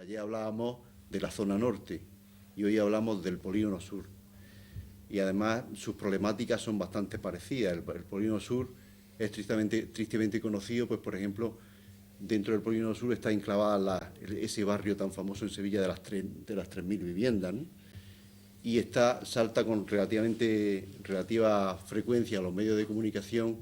Ayer hablábamos de la zona norte y hoy hablamos del polígono sur. Y además sus problemáticas son bastante parecidas. El polígono sur es tristemente conocido, pues por ejemplo, dentro del polígono sur está enclavada ese barrio tan famoso en Sevilla de las 3.000 viviendas, ¿no? Y salta con relativa frecuencia a los medios de comunicación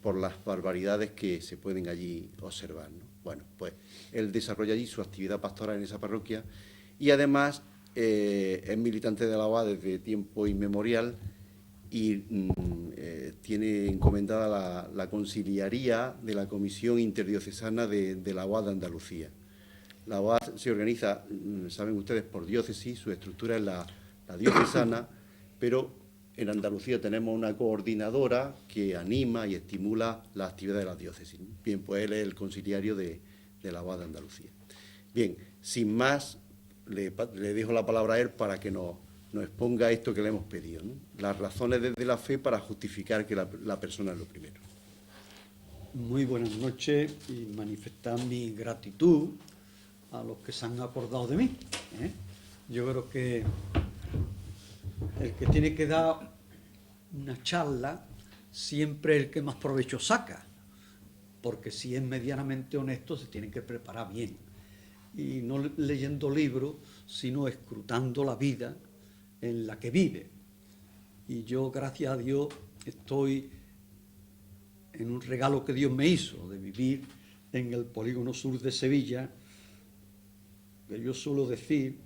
por las barbaridades que se pueden allí observar, ¿no? Bueno, pues él desarrolla allí su actividad pastoral en esa parroquia y además es militante de la UAD desde tiempo inmemorial y tiene encomendada la conciliaría de la Comisión Interdiocesana de la UAD de Andalucía. La UAD se organiza, saben ustedes, por diócesis, su estructura es la diocesana, pero en Andalucía tenemos una coordinadora que anima y estimula la actividad de las diócesis. Bien, pues él es el conciliario de la UAD de Andalucía. Bien, sin más, le dejo la palabra a él para que nos exponga esto que le hemos pedido, ¿no? Las razones desde la fe para justificar que la persona es lo primero. Muy buenas noches y manifestar mi gratitud a los que se han acordado de mí, ¿eh? Yo creo que el que tiene que dar una charla siempre es el que más provecho saca, porque si es medianamente honesto se tiene que preparar bien, y no leyendo libros, sino escrutando la vida en la que vive. Y yo, gracias a Dios, estoy en un regalo que Dios me hizo, de vivir en el polígono sur de Sevilla, que yo suelo decir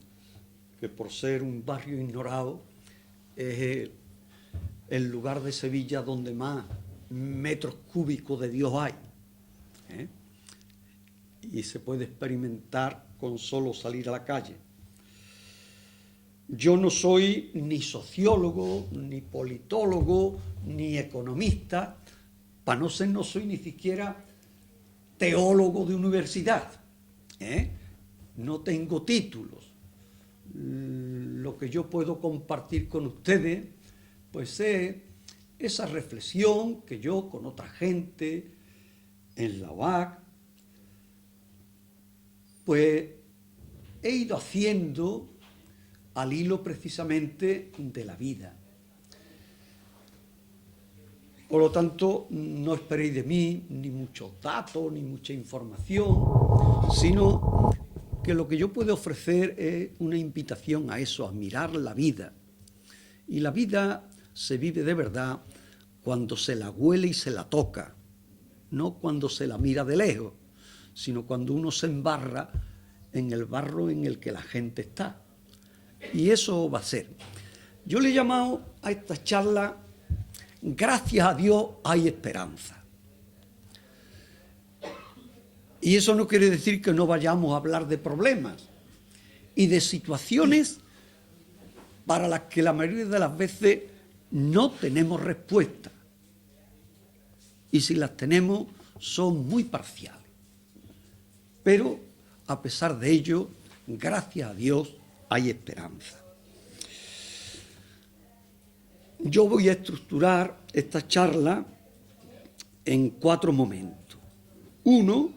que por ser un barrio ignorado es el lugar de Sevilla donde más metros cúbicos de Dios hay, ¿eh? Y se puede experimentar con solo salir a la calle. Yo no soy ni sociólogo, ni politólogo, ni economista, para no ser, no soy ni siquiera teólogo de universidad, ¿eh? No tengo títulos. Lo que yo puedo compartir con ustedes, pues es esa reflexión que yo con otra gente en la UAC, pues he ido haciendo al hilo precisamente de la vida. Por lo tanto, no esperéis de mí ni muchos datos, ni mucha información, sino que lo que yo puedo ofrecer es una invitación a eso, a mirar la vida. Y la vida se vive de verdad cuando se la huele y se la toca, no cuando se la mira de lejos, sino cuando uno se embarra en el barro en el que la gente está. Y eso va a ser. Yo le he llamado a esta charla "Gracias a Dios hay esperanza". Y eso no quiere decir que no vayamos a hablar de problemas y de situaciones para las que la mayoría de las veces no tenemos respuesta. Y si las tenemos, son muy parciales. Pero, a pesar de ello, gracias a Dios hay esperanza. Yo voy a estructurar esta charla en 4 momentos. Uno,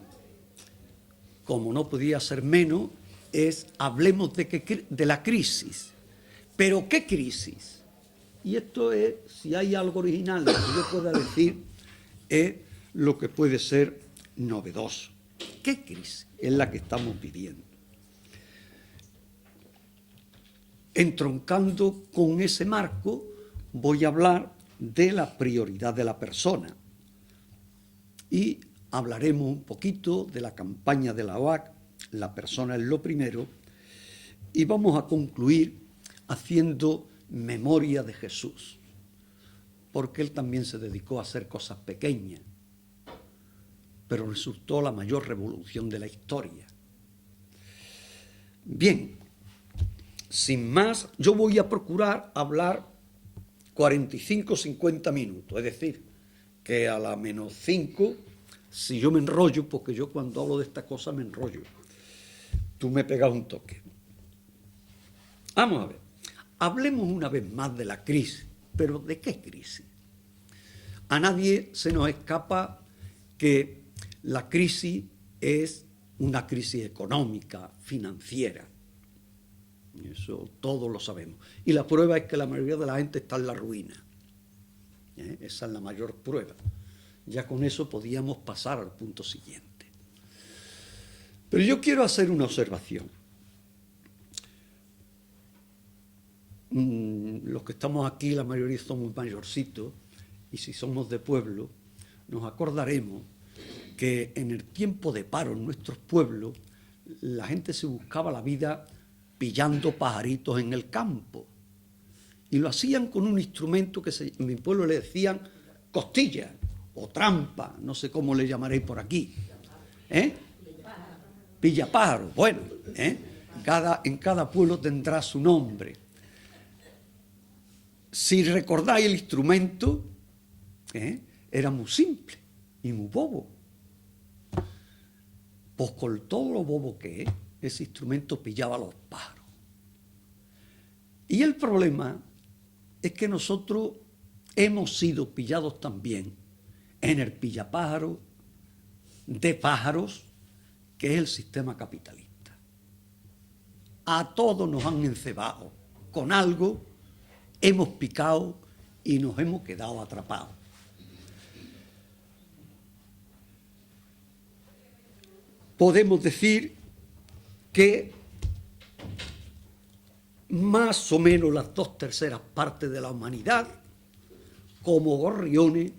como no podía ser menos, es hablemos de la crisis. ¿Pero qué crisis? Y esto es, si hay algo original que yo pueda decir, es lo que puede ser novedoso. ¿Qué crisis es la que estamos viviendo? Entroncando con ese marco, voy a hablar de la prioridad de la persona y hablaremos un poquito de la campaña de la UAC, La persona es lo primero, y vamos a concluir haciendo memoria de Jesús, porque él también se dedicó a hacer cosas pequeñas, pero resultó la mayor revolución de la historia. Bien, sin más, yo voy a procurar hablar 45-50 minutos, es decir, que a la menos 5, si yo me enrollo, porque yo cuando hablo de esta cosa me enrollo, tú me pegas un toque. Vamos a ver, hablemos una vez más de la crisis, pero ¿de qué crisis? A nadie se nos escapa que la crisis es una crisis económica, financiera. Eso todos lo sabemos. Y la prueba es que la mayoría de la gente está en la ruina. Esa es la mayor prueba. Ya con eso podíamos pasar al punto siguiente. Pero yo quiero hacer una observación. Los que estamos aquí, la mayoría somos mayorcitos, y si somos de pueblo, nos acordaremos que en el tiempo de paro en nuestros pueblos, la gente se buscaba la vida pillando pajaritos en el campo. Y lo hacían con un instrumento que en mi pueblo le decían costilla o trampa, no sé cómo le llamaréis por aquí. Pillapájaro. Bueno, en cada pueblo tendrá su nombre. Si recordáis el instrumento, era muy simple y muy bobo. Pues con todo lo bobo que es, ese instrumento pillaba a los pájaros. Y el problema es que nosotros hemos sido pillados también en el pillapájaro de pájaros, que es el sistema capitalista. A todos nos han encebado con algo, hemos picado y nos hemos quedado atrapados. Podemos decir que más o menos las 2/3 partes de la humanidad, como gorriones,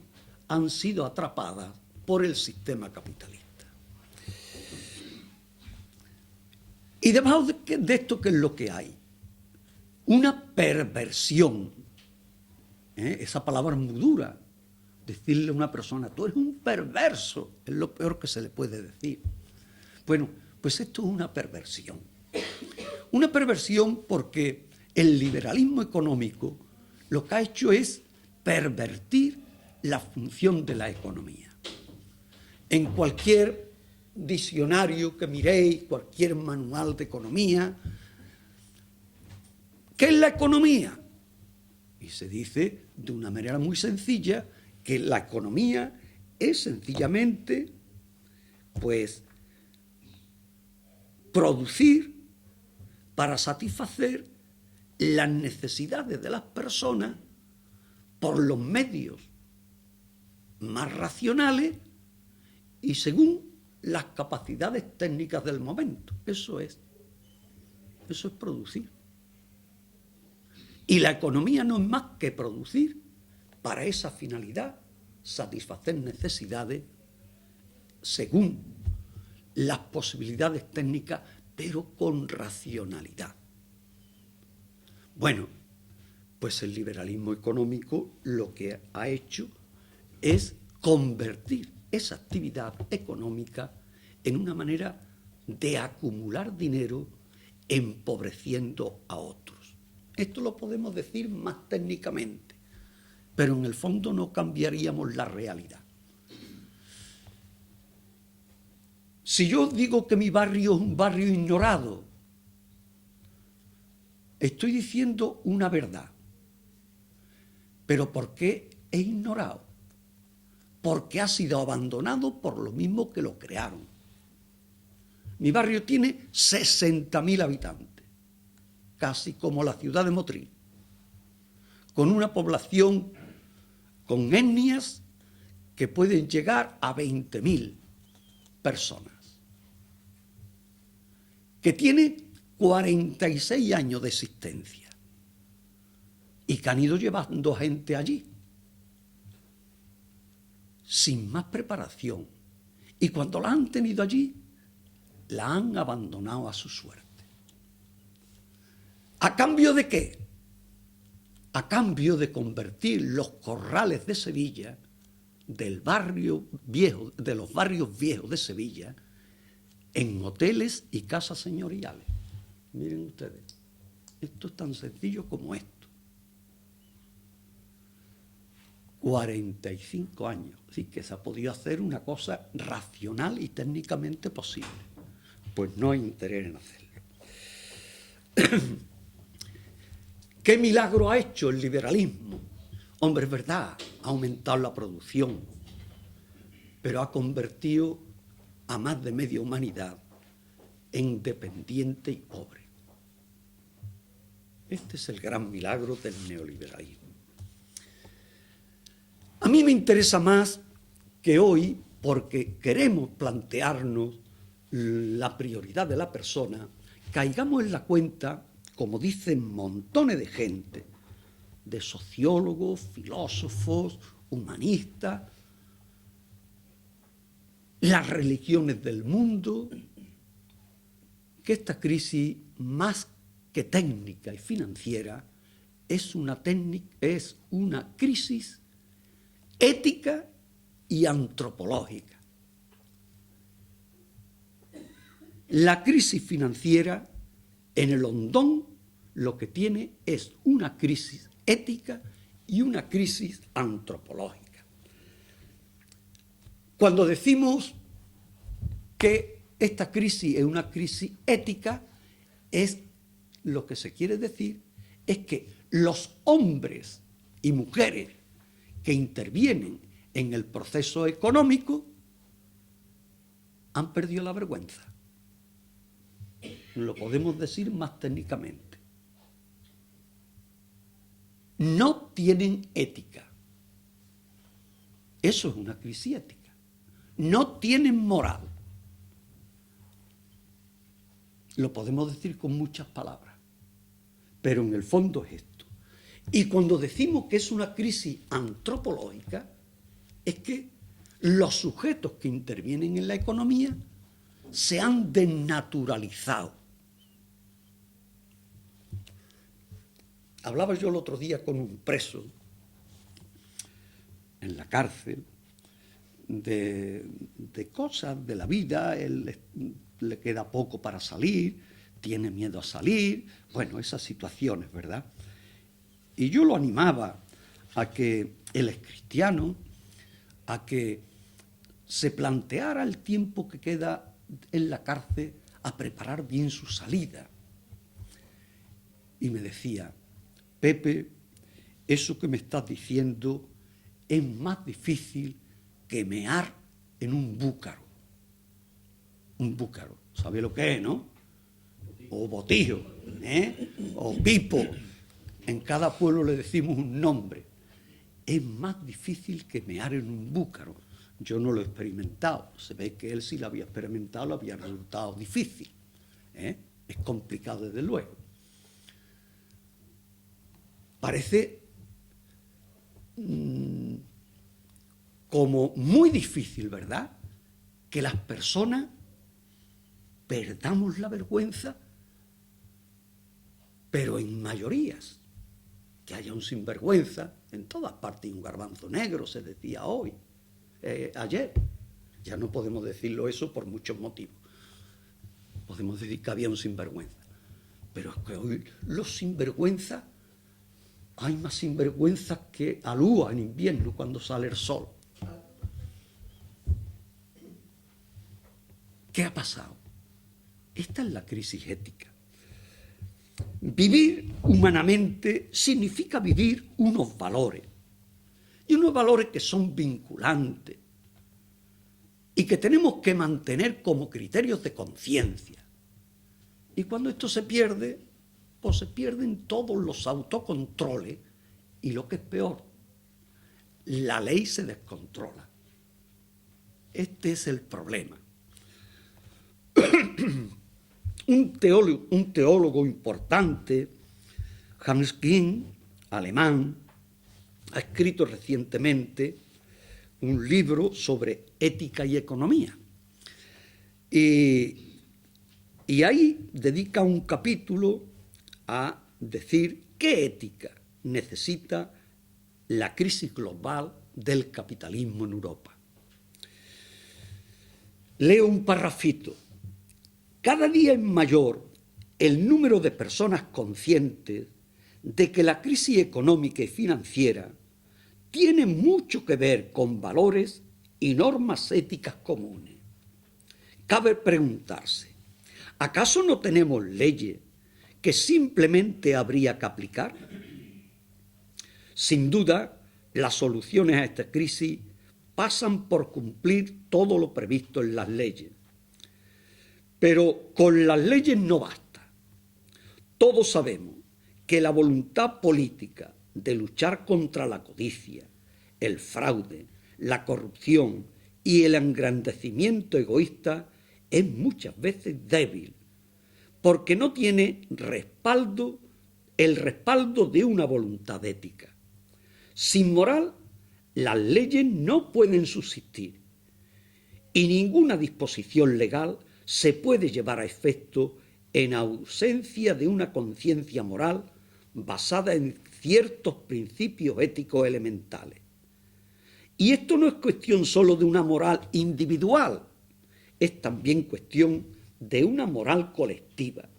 han sido atrapadas por el sistema capitalista. Y debajo de esto, ¿qué es lo que hay? Una perversión. Esa palabra es muy dura. Decirle a una persona, tú eres un perverso, es lo peor que se le puede decir. Bueno, pues esto es una perversión. Una perversión porque el liberalismo económico lo que ha hecho es pervertir la función de la economía. En cualquier diccionario que miréis, cualquier manual de economía, ¿qué es la economía? Y se dice de una manera muy sencilla que la economía es sencillamente, pues, producir para satisfacer las necesidades de las personas por los medios más racionales y según las capacidades técnicas del momento. Eso es producir. Y la economía no es más que producir para esa finalidad, satisfacer necesidades según las posibilidades técnicas, pero con racionalidad. Bueno, pues el liberalismo económico lo que ha hecho es convertir esa actividad económica en una manera de acumular dinero empobreciendo a otros. Esto lo podemos decir más técnicamente, pero en el fondo no cambiaríamos la realidad. Si yo digo que mi barrio es un barrio ignorado, estoy diciendo una verdad. ¿Pero por qué es ignorado? Porque ha sido abandonado por lo mismo que lo crearon. Mi barrio tiene 60.000 habitantes, casi como la ciudad de Motril, con una población con etnias que pueden llegar a 20.000 personas, que tiene 46 años de existencia y que han ido llevando gente allí sin más preparación, y cuando la han tenido allí la han abandonado a su suerte. ¿A cambio de qué? A cambio de convertir los corrales de Sevilla, del barrio viejo, de los barrios viejos de Sevilla, en hoteles y casas señoriales. Miren ustedes, esto es tan sencillo como esto. 45 años, así que se ha podido hacer una cosa racional y técnicamente posible. Pues no hay interés en hacerlo. ¿Qué milagro ha hecho el liberalismo? Hombre, es verdad, ha aumentado la producción, pero ha convertido a más de media humanidad en dependiente y pobre. Este es el gran milagro del neoliberalismo. A mí me interesa más que hoy, porque queremos plantearnos la prioridad de la persona, caigamos en la cuenta, como dicen montones de gente, de sociólogos, filósofos, humanistas, las religiones del mundo, que esta crisis, más que técnica y financiera, es una crisis ética y antropológica. La crisis financiera, en el hondón, lo que tiene es una crisis ética y una crisis antropológica. Cuando decimos que esta crisis es una crisis ética, lo que se quiere decir es que los hombres y mujeres que intervienen en el proceso económico han perdido la vergüenza. Lo podemos decir más técnicamente. No tienen ética. Eso es una crisis ética. No tienen moral. Lo podemos decir con muchas palabras, pero en el fondo es esto. Y cuando decimos que es una crisis antropológica, es que los sujetos que intervienen en la economía se han desnaturalizado. Hablaba yo el otro día con un preso en la cárcel de cosas de la vida. Él le queda poco para salir, tiene miedo a salir, bueno, esas situaciones, ¿verdad? Y yo lo animaba a que él es cristiano, a que se planteara el tiempo que queda en la cárcel a preparar bien su salida. Y me decía: Pepe, eso que me estás diciendo es más difícil que mear en un búcaro. Un búcaro, ¿sabe lo que es, no? O botillo, o pipo. En cada pueblo le decimos un nombre. Es más difícil que mear en un búcaro. Yo no lo he experimentado. Se ve que él sí lo había experimentado, lo había resultado difícil. Es complicado, desde luego. Parece como muy difícil, ¿verdad?, que las personas perdamos la vergüenza, pero en mayorías. Que haya un sinvergüenza en todas partes, y un garbanzo negro, se decía ayer. Ya no podemos decirlo eso por muchos motivos. Podemos decir que había un sinvergüenza. Pero es que hoy los sinvergüenzas, hay más sinvergüenzas que alúa en invierno cuando sale el sol. ¿Qué ha pasado? Esta es la crisis ética. Vivir humanamente significa vivir unos valores, y unos valores que son vinculantes y que tenemos que mantener como criterios de conciencia. Y cuando esto se pierde, pues se pierden todos los autocontroles, y lo que es peor, la ley se descontrola. Este es el problema. Un teólogo importante, Hans Küng, alemán, ha escrito recientemente un libro sobre ética y economía. Y ahí dedica un capítulo a decir qué ética necesita la crisis global del capitalismo en Europa. Leo un parrafito. Cada día es mayor el número de personas conscientes de que la crisis económica y financiera tiene mucho que ver con valores y normas éticas comunes. Cabe preguntarse, ¿acaso no tenemos leyes que simplemente habría que aplicar? Sin duda, las soluciones a esta crisis pasan por cumplir todo lo previsto en las leyes. Pero con las leyes no basta. Todos sabemos que la voluntad política de luchar contra la codicia, el fraude, la corrupción y el engrandecimiento egoísta es muchas veces débil, porque no tiene el respaldo de una voluntad ética. Sin moral, las leyes no pueden subsistir y ninguna disposición legal se puede llevar a efecto en ausencia de una conciencia moral basada en ciertos principios éticos elementales. Y esto no es cuestión solo de una moral individual, es también cuestión de una moral colectiva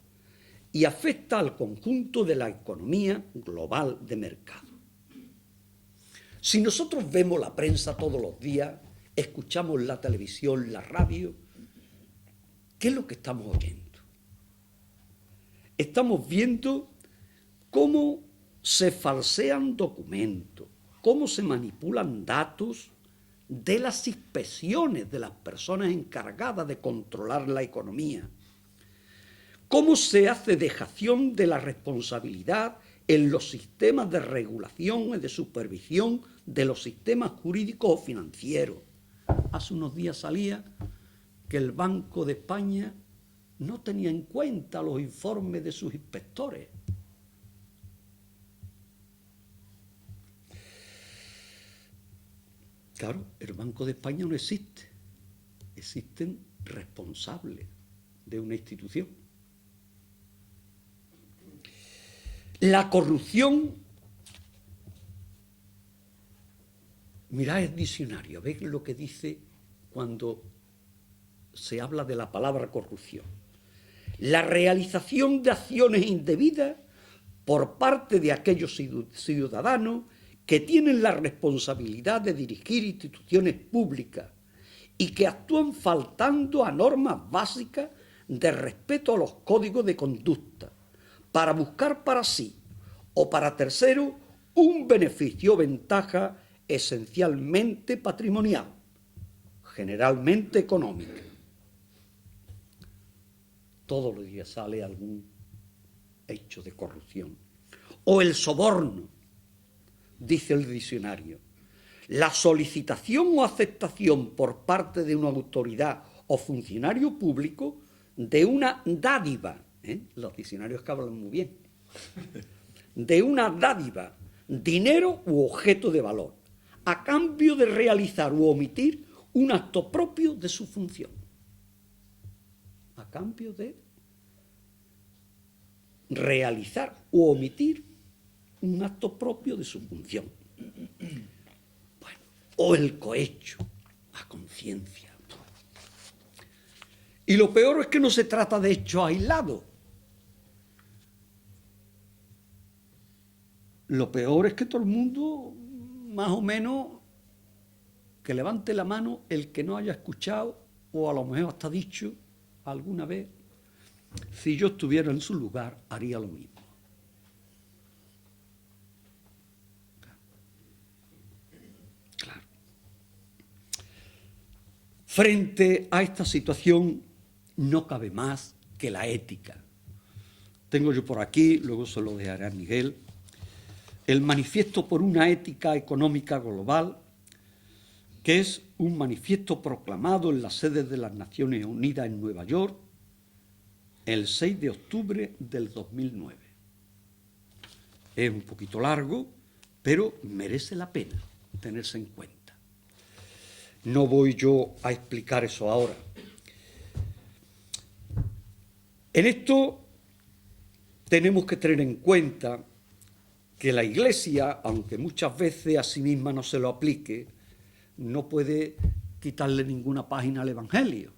y afecta al conjunto de la economía global de mercado. Si nosotros vemos la prensa todos los días, escuchamos la televisión, la radio, ¿qué es lo que estamos oyendo? Estamos viendo cómo se falsean documentos, cómo se manipulan datos de las inspecciones de las personas encargadas de controlar la economía, cómo se hace dejación de la responsabilidad en los sistemas de regulación y de supervisión de los sistemas jurídicos o financieros. Hace unos días salía que el Banco de España no tenía en cuenta los informes de sus inspectores. Claro, el Banco de España no existe. Existen responsables de una institución. La corrupción, mirad el diccionario, veis lo que dice cuando se habla de la palabra corrupción. La realización de acciones indebidas por parte de aquellos ciudadanos que tienen la responsabilidad de dirigir instituciones públicas y que actúan faltando a normas básicas de respeto a los códigos de conducta para buscar para sí o para terceros un beneficio o ventaja esencialmente patrimonial, generalmente económica. Todos los días sale algún hecho de corrupción. O el soborno, dice el diccionario, la solicitación o aceptación por parte de una autoridad o funcionario público de una dádiva, los diccionarios que hablan muy bien, de una dádiva, dinero u objeto de valor, a cambio de realizar u omitir un acto propio de su función. A cambio de realizar u omitir un acto propio de su función. Bueno, o el cohecho, a conciencia. Y lo peor es que no se trata de hechos aislados. Lo peor es que todo el mundo, más o menos, que levante la mano el que no haya escuchado, o a lo mejor hasta dicho alguna vez, si yo estuviera en su lugar, haría lo mismo. Claro. Frente a esta situación no cabe más que la ética. Tengo yo por aquí, luego se lo dejaré a Miguel, el Manifiesto por una Ética Económica Global, que es un manifiesto proclamado en la sede de las Naciones Unidas en Nueva York el 6 de octubre del 2009. Es un poquito largo, pero merece la pena tenerse en cuenta. No voy yo a explicar eso ahora. En esto tenemos que tener en cuenta que la Iglesia, aunque muchas veces a sí misma no se lo aplique, no puede quitarle ninguna página al Evangelio.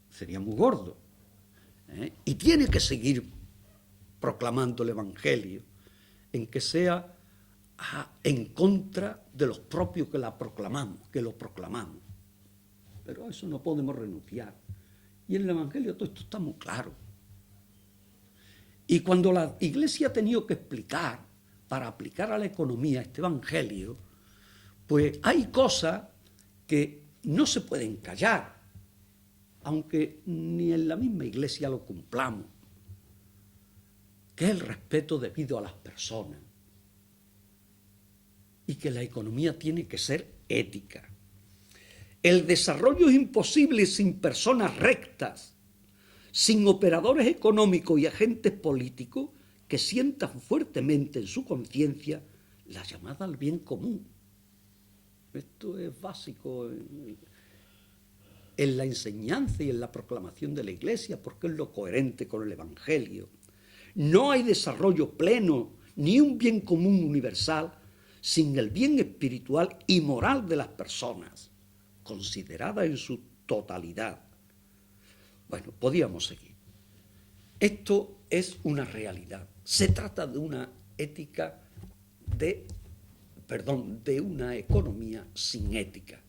Sería muy gordo. Y tiene que seguir proclamando el Evangelio, en que sea en contra de los propios que lo proclamamos. Pero a eso no podemos renunciar. Y en el Evangelio todo esto está muy claro. Y cuando la Iglesia ha tenido que explicar, para aplicar a la economía este Evangelio, pues hay cosas que no se pueden callar. aunque ni en la misma Iglesia lo cumplamos, que es el respeto debido a las personas y que la economía tiene que ser ética. El desarrollo es imposible sin personas rectas, sin operadores económicos y agentes políticos que sientan fuertemente en su conciencia la llamada al bien común. Esto es básico en la enseñanza y en la proclamación de la Iglesia, porque es lo coherente con el Evangelio. No hay desarrollo pleno ni un bien común universal sin el bien espiritual y moral de las personas, considerada en su totalidad. Bueno, podíamos seguir. Esto es una realidad. Se trata de una ética de una economía sin ética.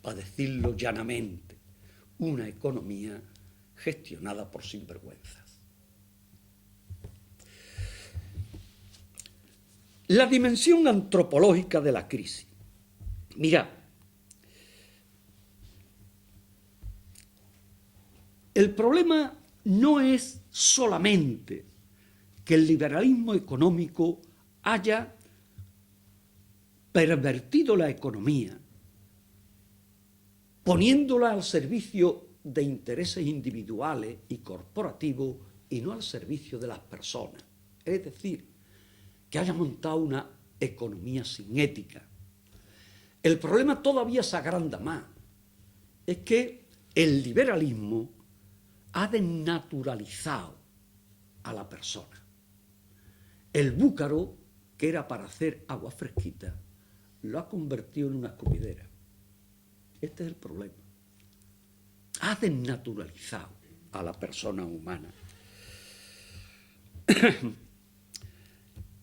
Para decirlo llanamente, una economía gestionada por sinvergüenzas. La dimensión antropológica de la crisis. Mirad, el problema no es solamente que el liberalismo económico haya pervertido la economía, poniéndola al servicio de intereses individuales y corporativos y no al servicio de las personas. Es decir, que haya montado una economía sin ética. El problema todavía se agranda más. Es que el liberalismo ha desnaturalizado a la persona. El búcaro, que era para hacer agua fresquita, lo ha convertido en una escupidera. Este es el problema. Ha desnaturalizado a la persona humana.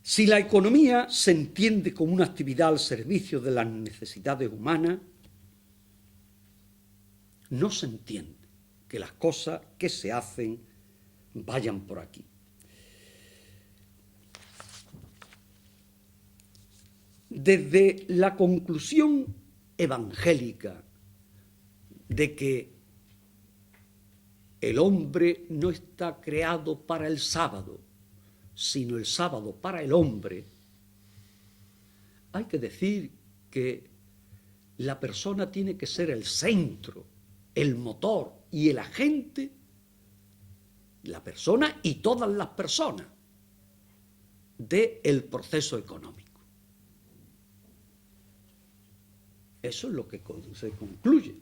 Si la economía se entiende como una actividad al servicio de las necesidades humanas, no se entiende que las cosas que se hacen vayan por aquí. Desde la conclusión evangélica de que el hombre no está creado para el sábado, sino el sábado para el hombre, hay que decir que la persona tiene que ser el centro, el motor y el agente, la persona y todas las personas, del proceso económico. Eso es lo que se concluye.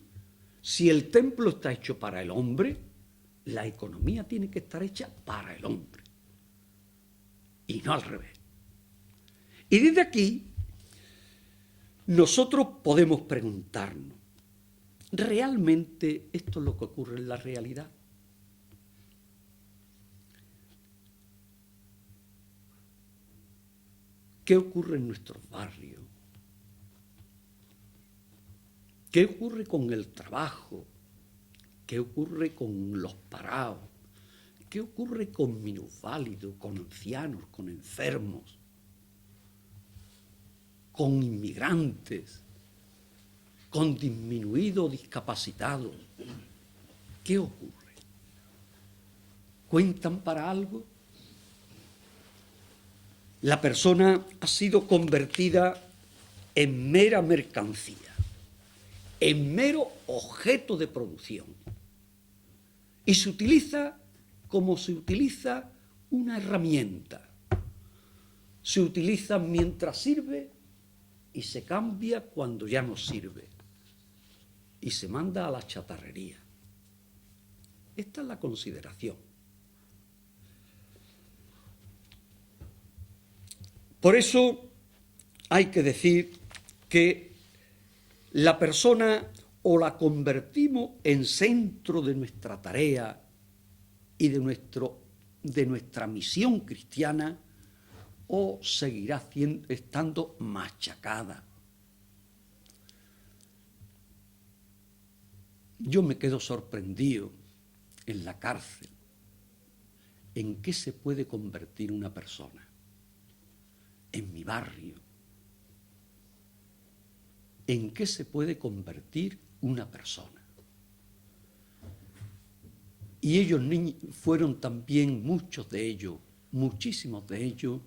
Si el templo está hecho para el hombre, la economía tiene que estar hecha para el hombre. Y no al revés. Y desde aquí, nosotros podemos preguntarnos, ¿realmente esto es lo que ocurre en la realidad? ¿Qué ocurre en nuestros barrios? ¿Qué ocurre con el trabajo? ¿Qué ocurre con los parados? ¿Qué ocurre con minusválidos, con ancianos, con enfermos, con inmigrantes, con disminuidos, discapacitados? ¿Qué ocurre? ¿Cuentan para algo? La persona ha sido convertida en mera mercancía, en mero objeto de producción. Y se utiliza como se utiliza una herramienta. Se utiliza mientras sirve y se cambia cuando ya no sirve. Y se manda a la chatarrería. Esta es la consideración. Por eso hay que decir que la persona o la convertimos en centro de nuestra tarea y de nuestra misión cristiana, o seguirá estando machacada. Yo me quedo sorprendido en la cárcel. ¿En qué se puede convertir una persona? En mi barrio. ¿En qué se puede convertir una persona? Y ellos fueron también, muchos de ellos, muchísimos de ellos,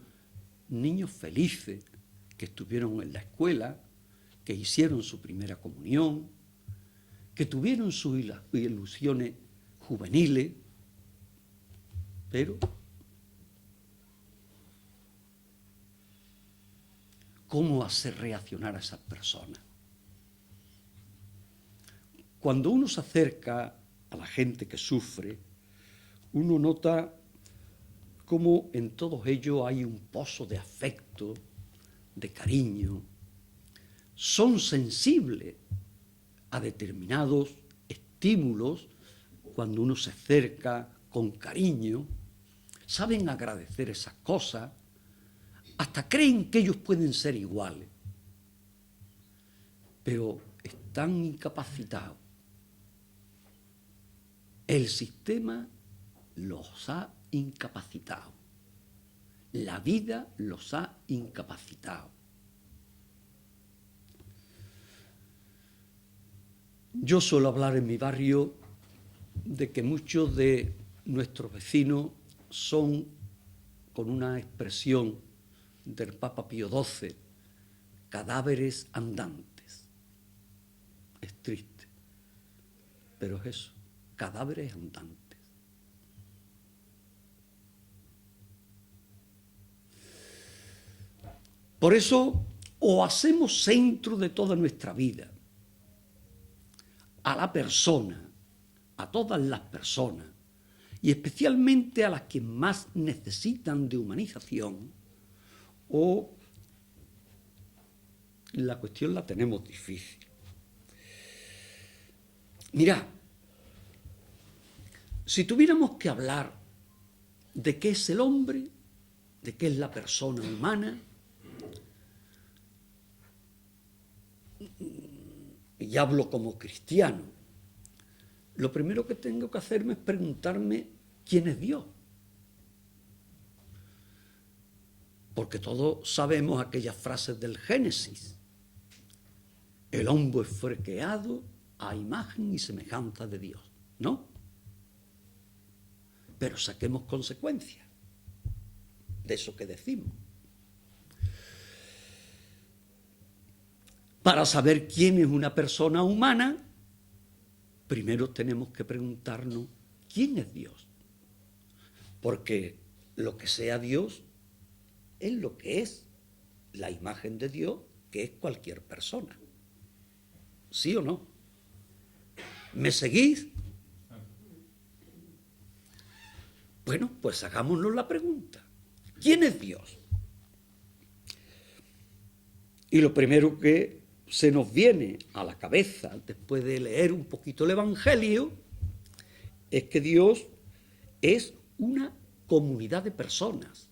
niños felices, que estuvieron en la escuela, que hicieron su primera comunión, que tuvieron sus ilusiones juveniles, pero ¿cómo hacer reaccionar a esas personas? Cuando uno se acerca a la gente que sufre, uno nota cómo en todos ellos hay un pozo de afecto, de cariño. Son sensibles a determinados estímulos cuando uno se acerca con cariño, saben agradecer esas cosas, hasta creen que ellos pueden ser iguales, pero están incapacitados. El sistema los ha incapacitado. La vida los ha incapacitado. Yo suelo hablar en mi barrio de que muchos de nuestros vecinos son, con una expresión del Papa Pío XII, cadáveres andantes. Es triste, pero es eso, cadáveres andantes. Por eso, o hacemos centro de toda nuestra vida a la persona, a todas las personas, y especialmente a las que más necesitan de humanización, o la cuestión la tenemos difícil. Mirad, si tuviéramos que hablar de qué es el hombre, de qué es la persona humana, y hablo como cristiano, lo primero que tengo que hacerme es preguntarme quién es Dios. Porque todos sabemos aquellas frases del Génesis. El hombre fue creado a imagen y semejanza de Dios, ¿no? Pero saquemos consecuencias de eso que decimos. Para saber quién es una persona humana, primero tenemos que preguntarnos quién es Dios. Porque lo que sea Dios es lo que es la imagen de Dios, que es cualquier persona. ¿Sí o no? ¿Me seguís? Bueno, pues hagámonos la pregunta. ¿Quién es Dios? Y lo primero que se nos viene a la cabeza después de leer un poquito el Evangelio es que Dios es una comunidad de personas.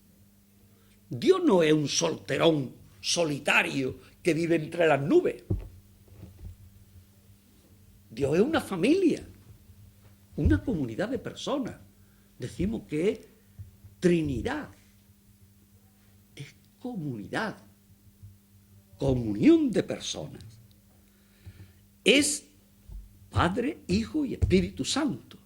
Dios no es un solterón solitario que vive entre las nubes. Dios es una familia, una comunidad de personas. Decimos que es Trinidad, es comunidad, comunión de personas. Es Padre, Hijo y Espíritu Santo.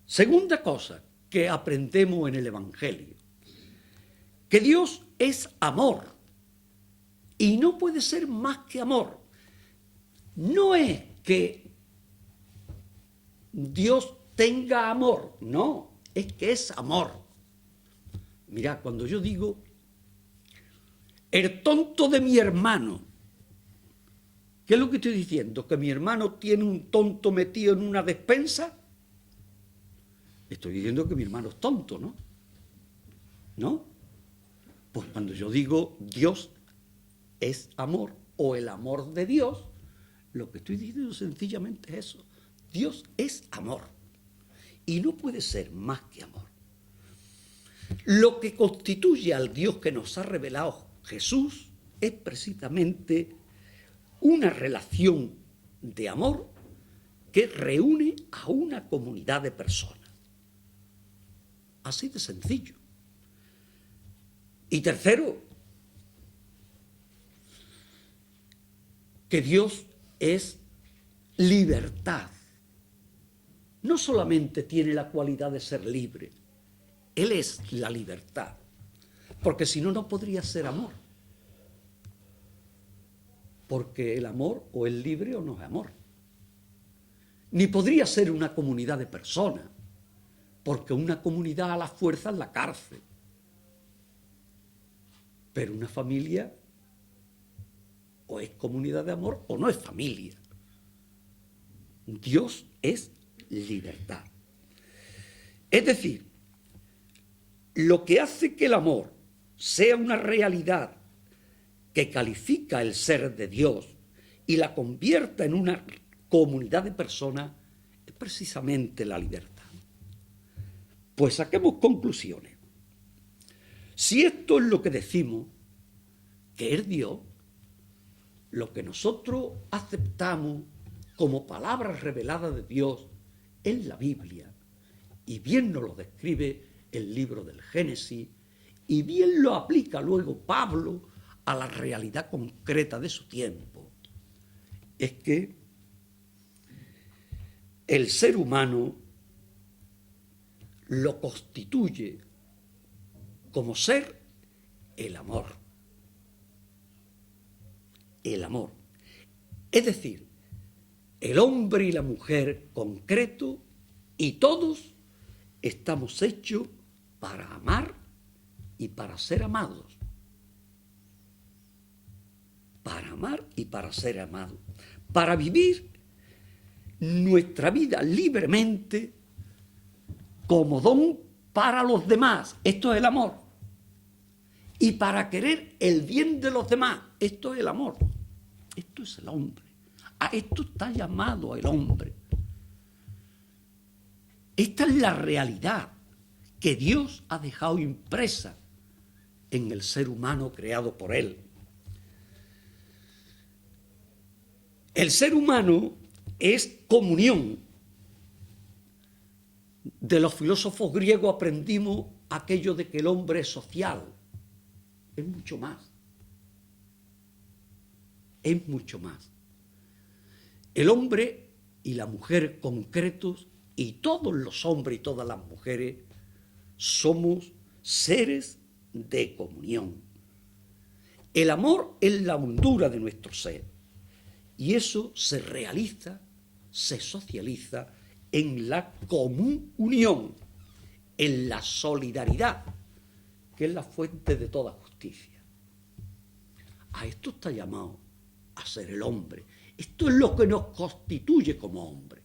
Segunda cosa que aprendemos en el Evangelio, que Dios es amor y no puede ser más que amor. No es que Dios tenga amor, no, es que es amor. Mirad, cuando yo digo el tonto de mi hermano, ¿qué es lo que estoy diciendo? ¿Que mi hermano tiene un tonto metido en una despensa? Estoy diciendo que mi hermano es tonto, ¿no? ¿No? Pues cuando yo digo Dios es amor o el amor de Dios, lo que estoy diciendo sencillamente es eso. Dios es amor y no puede ser más que amor. Lo que constituye al Dios que nos ha revelado Jesús es precisamente una relación de amor que reúne a una comunidad de personas. Así de sencillo. Y tercero, que Dios es libertad. no solamente tiene la cualidad de ser libre, Él es la libertad, porque si no, no podría ser amor. Porque el amor o es libre o no es amor. Ni podría ser una comunidad de personas, porque una comunidad a la fuerza es la cárcel. Pero una familia o es comunidad de amor o no es familia. Dios es libertad. Es decir, lo que hace que el amor sea una realidad que califica el ser de Dios y la convierta en una comunidad de personas es precisamente la libertad. Pues saquemos conclusiones. Si esto es lo que decimos, que es Dios, lo que nosotros aceptamos como palabras reveladas de Dios en la Biblia, y bien nos lo describe el libro del Génesis, y bien lo aplica luego Pablo a la realidad concreta de su tiempo, es que el ser humano lo constituye como ser el amor. El amor. Es decir, el hombre y la mujer concreto y todos estamos hechos para amar y para ser amados. Para amar y para ser amados. Para vivir nuestra vida libremente como don para los demás. Esto es el amor. Y para querer el bien de los demás. Esto es el amor. Esto es el hombre. A esto está llamado el hombre. Esta es la realidad que Dios ha dejado impresa en el ser humano creado por Él. El ser humano es comunión. De los filósofos griegos aprendimos aquello de que el hombre es social. Es mucho más. Es mucho más. El hombre y la mujer concretos, y todos los hombres y todas las mujeres, somos seres de comunión. El amor es la hondura de nuestro ser, y eso se realiza, se socializa en la comunión, en la solidaridad, que es la fuente de toda justicia. A esto está llamado a ser el hombre. Esto es lo que nos constituye como hombre.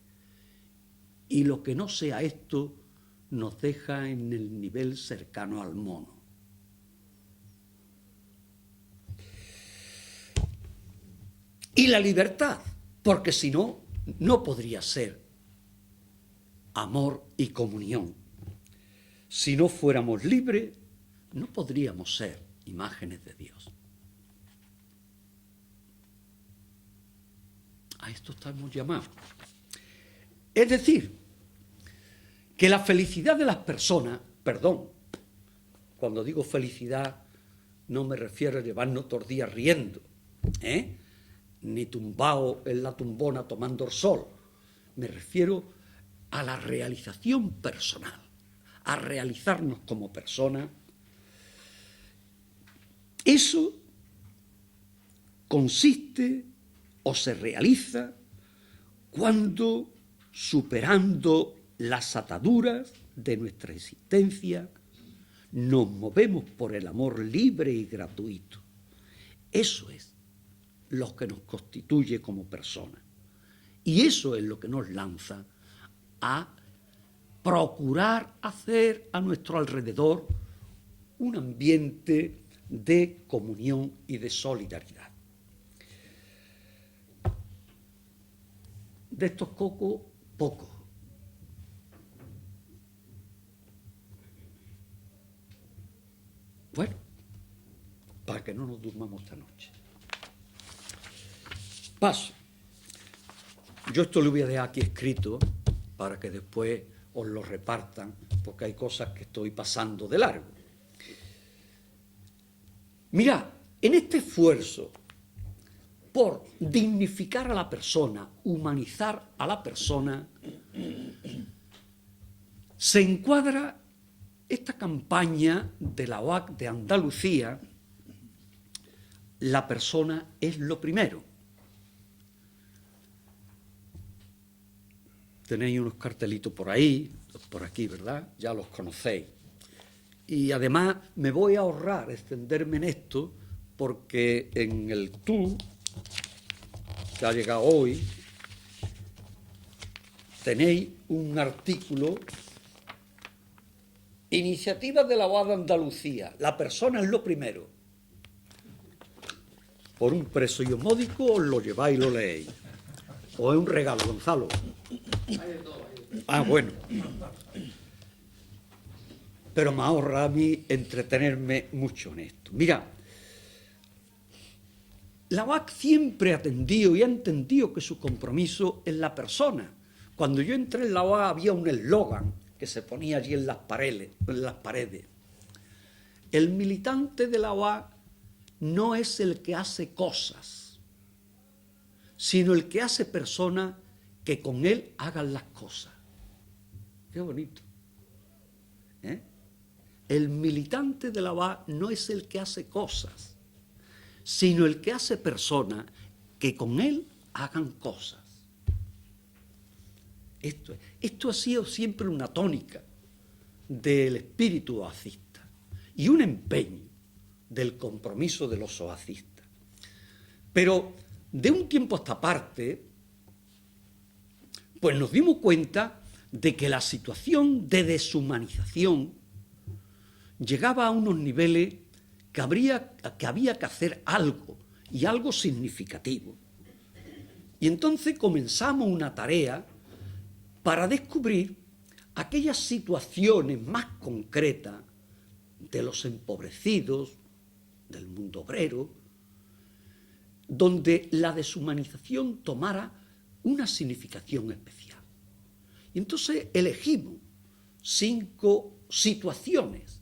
Y lo que no sea esto nos deja en el nivel cercano al mono. Y la libertad, porque si no, no podría ser amor y comunión. Si no fuéramos libres, no podríamos ser imágenes de Dios. A esto estamos llamados. Es decir, que la felicidad de las personas, cuando digo felicidad no me refiero a llevarnos todos los días riendo, ni tumbado en la tumbona tomando el sol, me refiero a la realización personal, a realizarnos como personas. Eso consiste o se realiza cuando, superando las ataduras de nuestra existencia, nos movemos por el amor libre y gratuito. Eso es lo que nos constituye como personas. Y eso es lo que nos lanza a procurar hacer a nuestro alrededor un ambiente de comunión y de solidaridad. De estos cocos, pocos. Bueno, para que no nos durmamos esta noche. Paso. Yo esto lo voy a dejar aquí escrito para que después os lo repartan, porque hay cosas que estoy pasando de largo. Mirad, en este esfuerzo por dignificar a la persona, humanizar a la persona, se encuadra esta campaña de la OAC de Andalucía, la persona es lo primero. Tenéis unos cartelitos por ahí, por aquí, ¿verdad? Ya los conocéis. Y además me voy a ahorrar extenderme en esto porque en el TU, que ha llegado hoy, tenéis un artículo, Iniciativas de la OAC de Andalucía, la persona es lo primero. Por un precio módico os lo lleváis y lo leéis. O es un regalo, Gonzalo. Ah, bueno. Pero me ahorra a mí entretenerme mucho en esto. Mira, la OAC siempre ha atendido y ha entendido que su compromiso es la persona. Cuando yo entré en la OAC había un eslogan que se ponía allí en las paredes. El militante de la OAC no es el que hace cosas, sino el que hace personas que con él hagan las cosas. Qué bonito. El militante de la OAC no es el que hace cosas, sino el que hace personas que con él hagan cosas. Esto ha sido siempre una tónica del espíritu oacista y un empeño del compromiso de los oacistas. Pero de un tiempo a esta parte, pues nos dimos cuenta de que la situación de deshumanización llegaba a unos niveles que había que hacer algo, y algo significativo. Y entonces comenzamos una tarea para descubrir aquellas situaciones más concretas de los empobrecidos, del mundo obrero, donde la deshumanización tomara una significación especial. Y entonces elegimos 5 situaciones,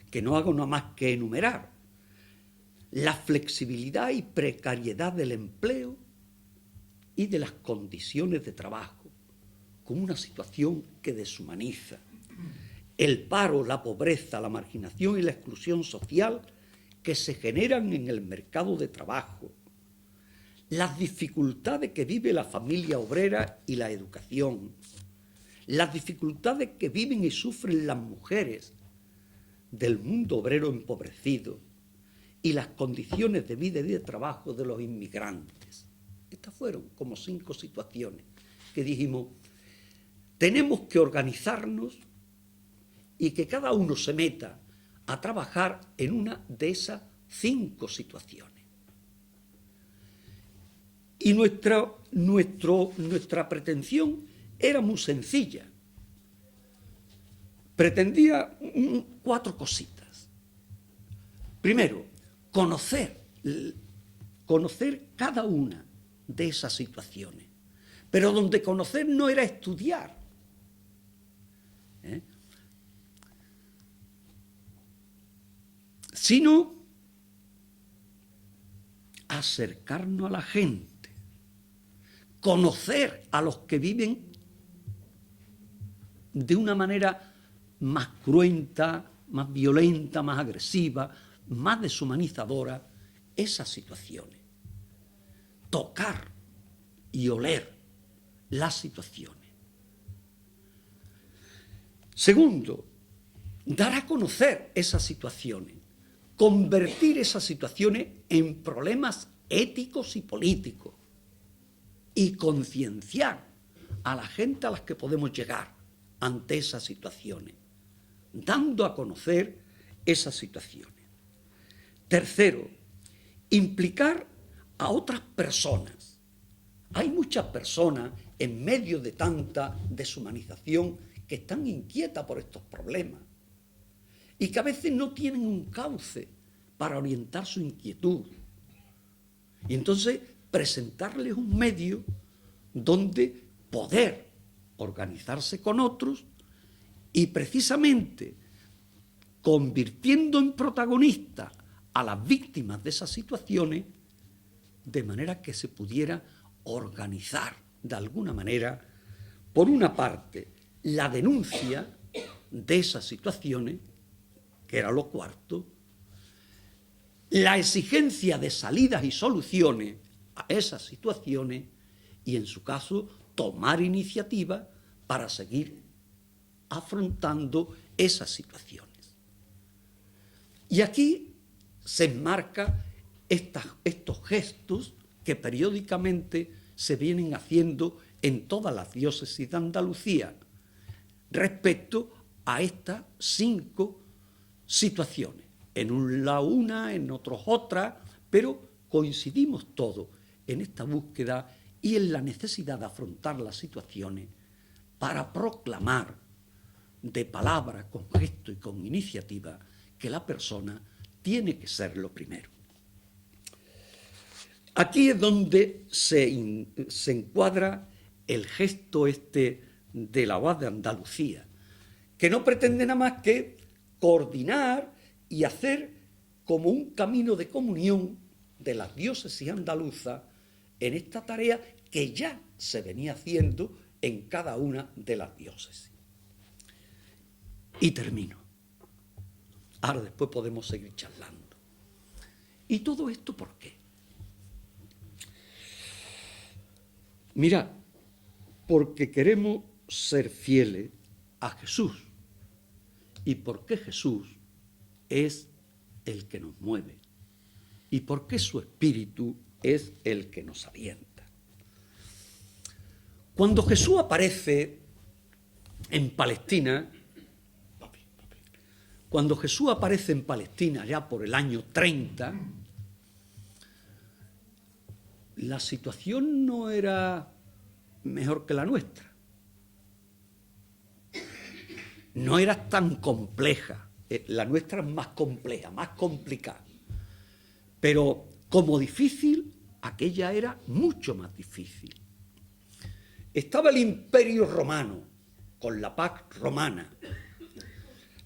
que no hago nada más que enumerar. La flexibilidad y precariedad del empleo y de las condiciones de trabajo, como una situación que deshumaniza. El paro, la pobreza, la marginación y la exclusión social que se generan en el mercado de trabajo. Las dificultades que vive la familia obrera y la educación. Las dificultades que viven y sufren las mujeres del mundo obrero empobrecido y las condiciones de vida y de trabajo de los inmigrantes. Estas fueron como 5 situaciones que dijimos, tenemos que organizarnos y que cada uno se meta a trabajar en una de esas 5 situaciones. Y nuestra pretensión era muy sencilla. Pretendía 4 cositas. Primero, conocer cada una de esas situaciones. Pero donde conocer no era estudiar. Sino acercarnos a la gente, conocer a los que viven de una manera más cruenta, más violenta, más agresiva, más deshumanizadora, esas situaciones. Tocar y oler las situaciones. Segundo, dar a conocer esas situaciones, convertir esas situaciones en problemas éticos y políticos y concienciar a la gente a las que podemos llegar ante esas situaciones, dando a conocer esas situaciones. Tercero, implicar a otras personas. Hay muchas personas en medio de tanta deshumanización que están inquietas por estos problemas y que a veces no tienen un cauce para orientar su inquietud. Y entonces presentarles un medio donde poder organizarse con otros y precisamente convirtiendo en protagonistas a las víctimas de esas situaciones, de manera que se pudiera organizar de alguna manera, por una parte, la denuncia de esas situaciones, que era lo cuarto, la exigencia de salidas y soluciones a esas situaciones y, en su caso, tomar iniciativa para seguir afrontando esas situaciones. Y aquí se enmarcan estos gestos que periódicamente se vienen haciendo en todas las diócesis de Andalucía respecto a estas 5 situaciones. En un lado una, en otros otra, pero coincidimos todos en esta búsqueda y en la necesidad de afrontar las situaciones para proclamar de palabra, con gesto y con iniciativa que la persona tiene que ser lo primero. Aquí es donde se encuadra el gesto de la UAD de Andalucía, que no pretende nada más que coordinar y hacer como un camino de comunión de las diócesis andaluzas en esta tarea que ya se venía haciendo en cada una de las diócesis. Y termino. Ahora después podemos seguir charlando. ¿Y todo esto por qué? Mirad, porque queremos ser fieles a Jesús y porque Jesús es el que nos mueve y porque su Espíritu es el que nos alienta. Cuando Jesús aparece en Palestina, ya por el año 30, la situación no era mejor que la nuestra. No era tan compleja. La nuestra es más compleja, más complicada. Pero como difícil, aquella era mucho más difícil. Estaba el Imperio Romano, con la Pax Romana.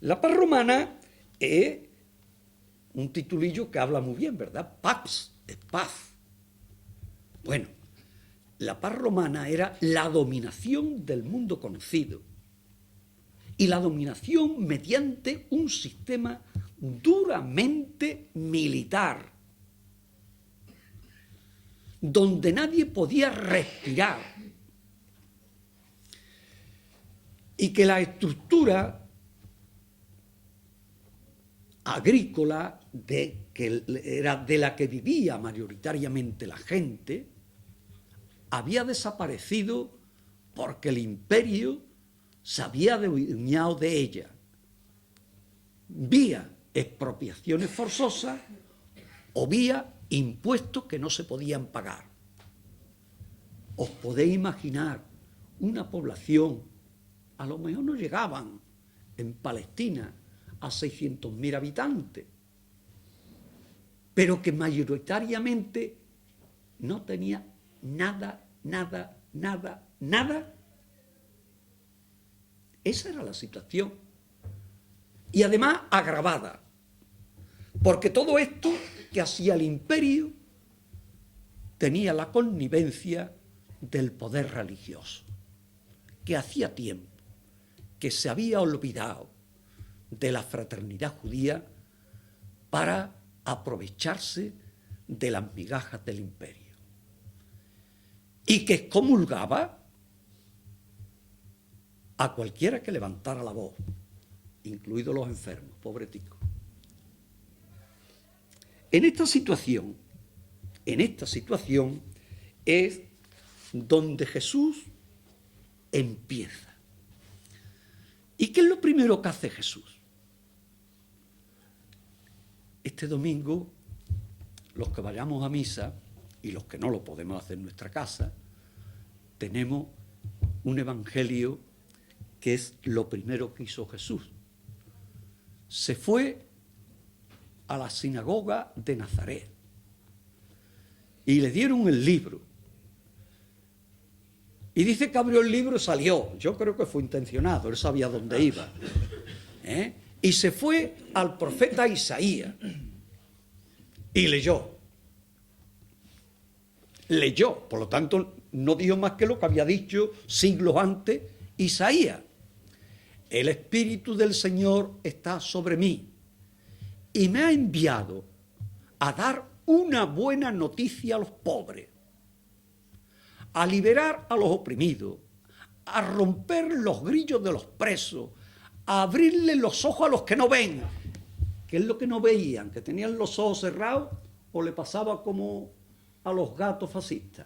La Pax Romana es un titulillo que habla muy bien, ¿verdad? Pax es paz. Bueno, la paz romana era la dominación del mundo conocido y la dominación mediante un sistema duramente militar, donde nadie podía respirar y que la estructura agrícola que era de la que vivía mayoritariamente la gente, había desaparecido porque el imperio se había adueñado de ella, vía expropiaciones forzosas o vía impuestos que no se podían pagar. ¿Os podéis imaginar una población, a lo mejor no llegaban en Palestina a 600.000 habitantes, pero que mayoritariamente no tenía nada? Esa era la situación. Y además agravada, porque todo esto que hacía el imperio tenía la connivencia del poder religioso, que hacía tiempo que se había olvidado de la fraternidad judía para aprovecharse de las migajas del imperio. Y que excomulgaba a cualquiera que levantara la voz, incluidos los enfermos, pobreticos. En esta situación es donde Jesús empieza. ¿Y qué es lo primero que hace Jesús? Este domingo, los que vayamos a misa y los que no lo podemos hacer en nuestra casa, tenemos un evangelio que es lo primero que hizo Jesús. Se fue a la sinagoga de Nazaret y le dieron el libro. Y dice que abrió el libro y salió. Yo creo que fue intencionado, él sabía dónde iba. Y se fue al profeta Isaías y leyó. leyó, por lo tanto no dijo más que lo que había dicho siglos antes Isaías. El Espíritu del Señor está sobre mí y me ha enviado a dar una buena noticia a los pobres, a liberar a los oprimidos, a romper los grillos de los presos, a abrirle los ojos a los que no ven. ¿Qué es lo que no veían? ¿Que tenían los ojos cerrados o le pasaba como a los gatos fascistas?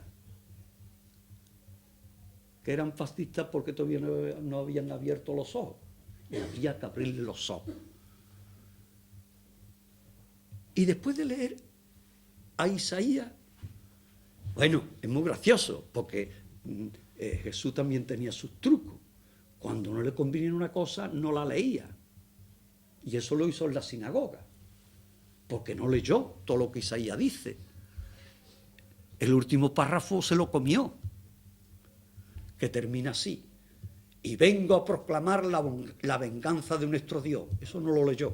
Que eran fascistas porque todavía no habían abierto los ojos. Y había que abrirle los ojos. Y después de leer a Isaías, bueno, es muy gracioso, porque Jesús también tenía sus trucos. Cuando no le convenía una cosa, no la leía. Y eso lo hizo en la sinagoga, porque no leyó todo lo que Isaías dice. El último párrafo se lo comió, que termina así: y vengo a proclamar la venganza de nuestro Dios. Eso no lo leyó.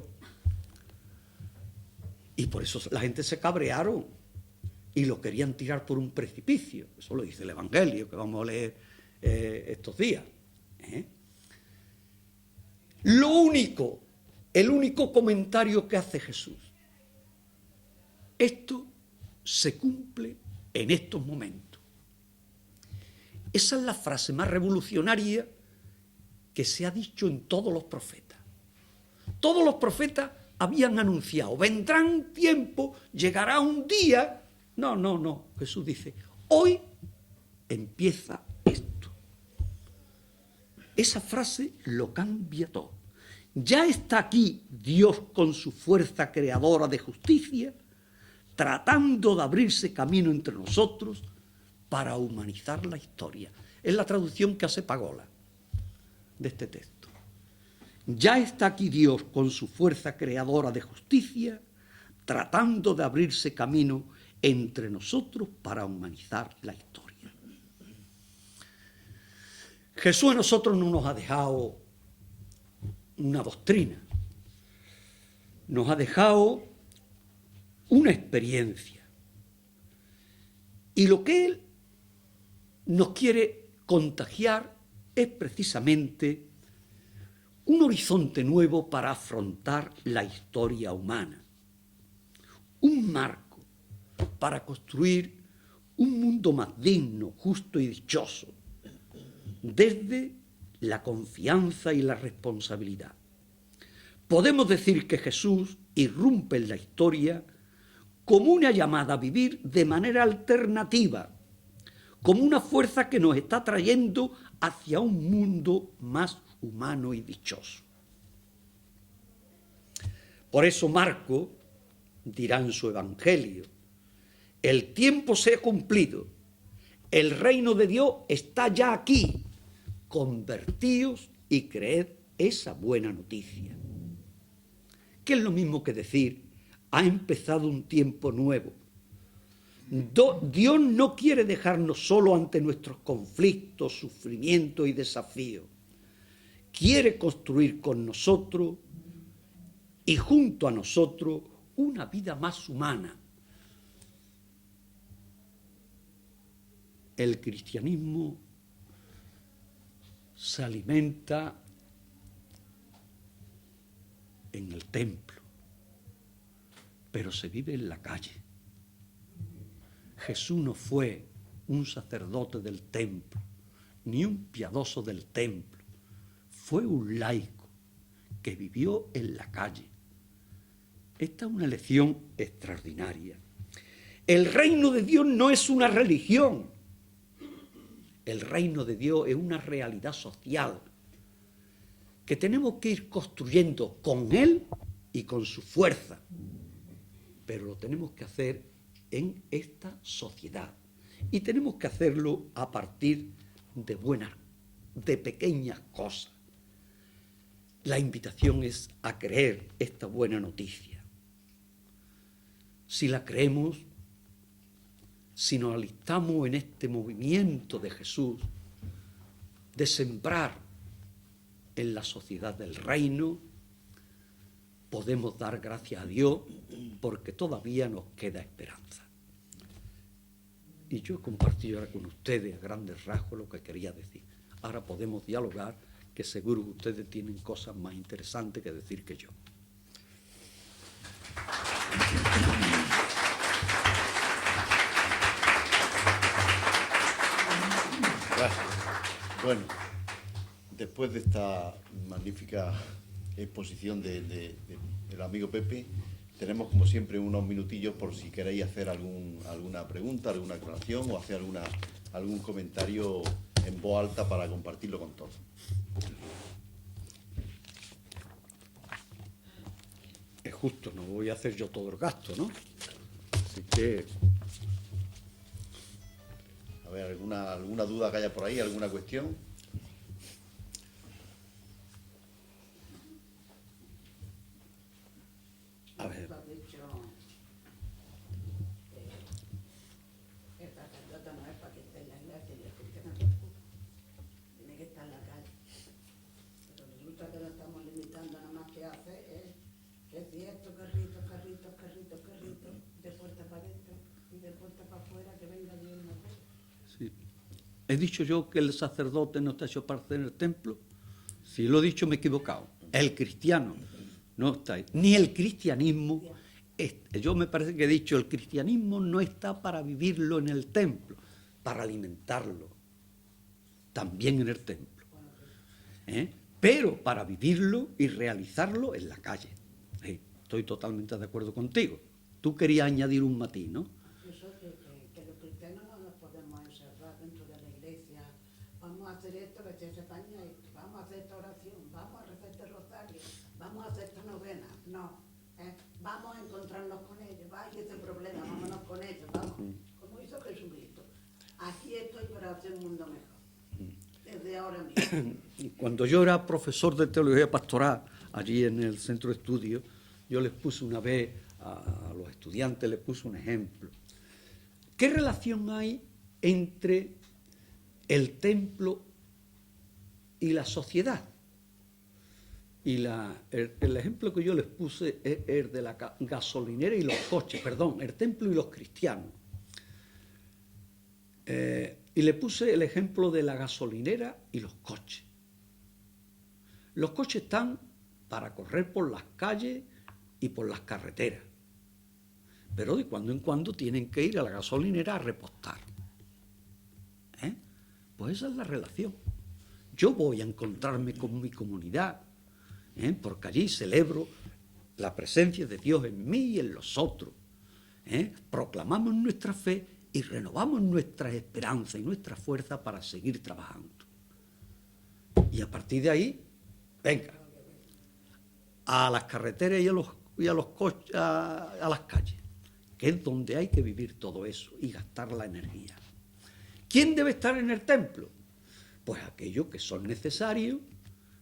Y por eso la gente se cabrearon y lo querían tirar por un precipicio. Eso lo dice el Evangelio, que vamos a leer estos días. El único comentario que hace Jesús: esto se cumple en estos momentos. Esa es la frase más revolucionaria que se ha dicho en todos los profetas. Todos los profetas habían anunciado: vendrán tiempos, llegará un día. No. Jesús dice: hoy empieza esto. Esa frase lo cambia todo. Ya está aquí Dios con su fuerza creadora de justicia, tratando de abrirse camino entre nosotros para humanizar la historia. Es la traducción que hace Pagola de este texto. Ya está aquí Dios con su fuerza creadora de justicia, tratando de abrirse camino entre nosotros para humanizar la historia. Jesús a nosotros no nos ha dejado una doctrina, nos ha dejado una experiencia. Y lo que Él nos quiere contagiar es precisamente un horizonte nuevo para afrontar la historia humana, un marco para construir un mundo más digno, justo y dichoso, desde la confianza y la responsabilidad. Podemos decir que Jesús irrumpe en la historia como una llamada a vivir de manera alternativa, como una fuerza que nos está trayendo hacia un mundo más humano y dichoso. Por eso Marcos dirá en su Evangelio: el tiempo se ha cumplido, el reino de Dios está ya aquí, convertíos y creed esa buena noticia. Que es lo mismo que decir: ha empezado un tiempo nuevo. Dios no quiere dejarnos solo ante nuestros conflictos, sufrimientos y desafíos. Quiere construir con nosotros y junto a nosotros una vida más humana. El cristianismo se alimenta en el templo, pero se vive en la calle. Jesús no fue un sacerdote del templo, ni un piadoso del templo. Fue un laico que vivió en la calle. Esta es una lección extraordinaria. El reino de Dios no es una religión. El reino de Dios es una realidad social que tenemos que ir construyendo con Él y con su fuerza. Pero lo tenemos que hacer en esta sociedad. Y tenemos que hacerlo a partir de pequeñas cosas. La invitación es a creer esta buena noticia. Si la creemos, si nos alistamos en este movimiento de Jesús, de sembrar en la sociedad del reino, podemos dar gracias a Dios porque todavía nos queda esperanza. y yo he compartido ahora con ustedes a grandes rasgos lo que quería decir. Ahora podemos dialogar, que seguro que ustedes tienen cosas más interesantes que decir que yo. Bueno, después de esta magnífica exposición del amigo Pepe, tenemos como siempre unos minutillos por si queréis hacer alguna pregunta, alguna aclaración o hacer algún comentario en voz alta para compartirlo con todos. Es justo, no voy a hacer yo todo el gasto, ¿no? Así que... A ver, ¿alguna duda que haya por ahí? ¿Alguna cuestión? A ver. El sacerdote no es para que esté en la iglesia y el cristiano tampoco. Tiene que estar en la calle. Pero resulta que lo estamos limitando, nada más que hace es que si esto, carritos, de puerta para adentro y de puerta para afuera, que venga bien una cosa. Sí. ¿He dicho yo que el sacerdote no está hecho parte del templo? Si lo he dicho, me he equivocado. El cristiano no está ahí. Ni el cristianismo. Yo me parece que he dicho, el cristianismo no está para vivirlo en el templo, para alimentarlo. También en el templo. Pero para vivirlo y realizarlo en la calle. Estoy totalmente de acuerdo contigo. Tú querías añadir un matiz, ¿no? Eso que los cristianos no nos podemos encerrar dentro de la iglesia. Vamos a hacer esto, que se España, vamos a hacer esta oración, vamos a rezar este rosario, vamos a hacer esta novena. No, vamos a encontrarnos con ellos, vaya ese problema, vámonos con ellos, vamos. Como hizo Jesucristo. Aquí estoy para hacer un mundo mejor. Desde ahora mismo. Cuando yo era profesor de teología pastoral, allí en el centro de estudios, yo les puse una vez a los estudiantes, les puse un ejemplo. ¿Qué relación hay entre el templo y la sociedad? Y el ejemplo que yo les puse es el de la gasolinera y los coches, perdón, el templo y los cristianos. Y le puse el ejemplo de la gasolinera y los coches. Los coches están para correr por las calles y por las carreteras, pero de cuando en cuando tienen que ir a la gasolinera a repostar. Pues esa es la relación. Yo voy a encontrarme con mi comunidad, porque allí celebro la presencia de Dios en mí y en los otros. Proclamamos nuestra fe y renovamos nuestra esperanza y nuestra fuerza para seguir trabajando. Y a partir de ahí, venga, a las carreteras y a los coches, a las calles, que es donde hay que vivir todo eso y gastar la energía. ¿Quién debe estar en el templo? Pues aquellos que son necesarios